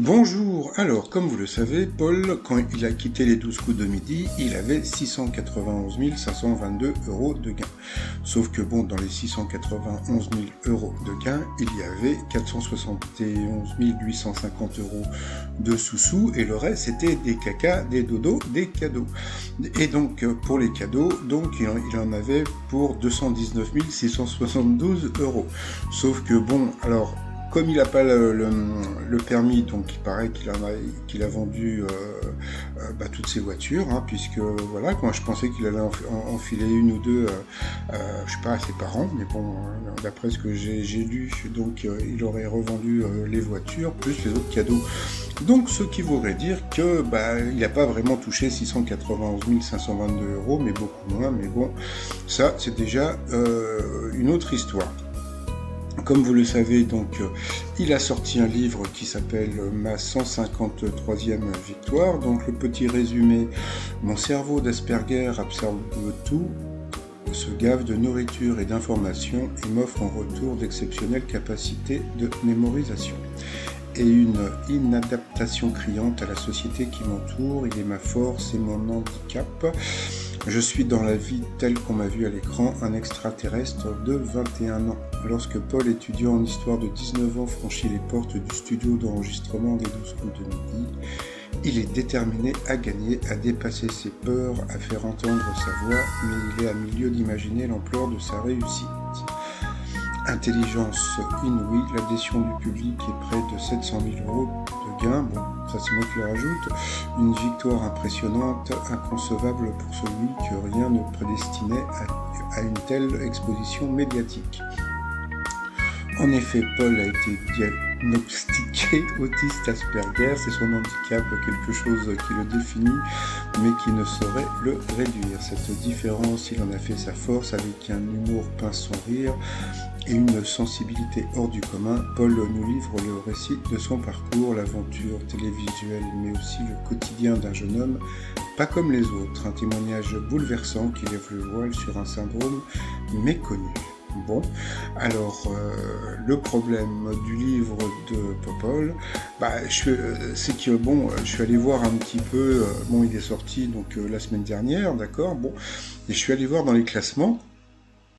Bonjour, alors comme vous le savez, Paul, quand il a quitté les 12 coups de midi, il avait 691 522 euros de gains. Sauf que bon, dans les 691 000 euros de gains, il y avait 471 850 euros de sous-sous, et le reste c'était des cacas, des dodos, des cadeaux. Et donc pour les cadeaux, donc il en avait pour 219 672 euros. Sauf que bon, alors comme il n'a pas le permis, donc il paraît qu'il a vendu toutes ses voitures, hein, puisque voilà, quand je pensais qu'il allait enfiler une ou deux, je sais pas, à ses parents, mais bon, d'après ce que j'ai lu, donc il aurait revendu les voitures plus les autres cadeaux. Donc ce qui voudrait dire que il n'a pas vraiment touché 691 522 euros, mais beaucoup moins. Mais bon, ça c'est déjà une autre histoire. Comme vous le savez, donc, il a sorti un livre qui s'appelle Ma 153e victoire. Donc le petit résumé, mon cerveau d'Asperger absorbe tout, se gave de nourriture et d'informations et m'offre en retour d'exceptionnelles capacités de mémorisation. Et une inadaptation criante à la société qui m'entoure, il est ma force et mon handicap. Je suis dans la vie telle qu'on m'a vu à l'écran, un extraterrestre de 21 ans. Lorsque Paul, étudiant en histoire de 19 ans, franchit les portes du studio d'enregistrement des 12 coups de midi, il est déterminé à gagner, à dépasser ses peurs, à faire entendre sa voix, mais il est à milieu d'imaginer l'ampleur de sa réussite. Intelligence inouïe, l'adhésion du public est près de 700 000 euros de gains. Bon, ça c'est moi qui le rajoute. Une victoire impressionnante, inconcevable pour celui que rien ne prédestinait à une telle exposition médiatique. En effet, Paul a été diagnostiqué autiste Asperger, c'est son handicap, quelque chose qui le définit, mais qui ne saurait le réduire. Cette différence, il en a fait sa force avec un humour pince sans rire et une sensibilité hors du commun. Paul nous livre le récit de son parcours, l'aventure télévisuelle, mais aussi le quotidien d'un jeune homme pas comme les autres. Un témoignage bouleversant qui lève le voile sur un syndrome méconnu. Bon, alors le problème du livre de Paul, c'est que bon, je suis allé voir un petit peu, il est sorti donc la semaine dernière, d'accord, bon, et je suis allé voir dans les classements.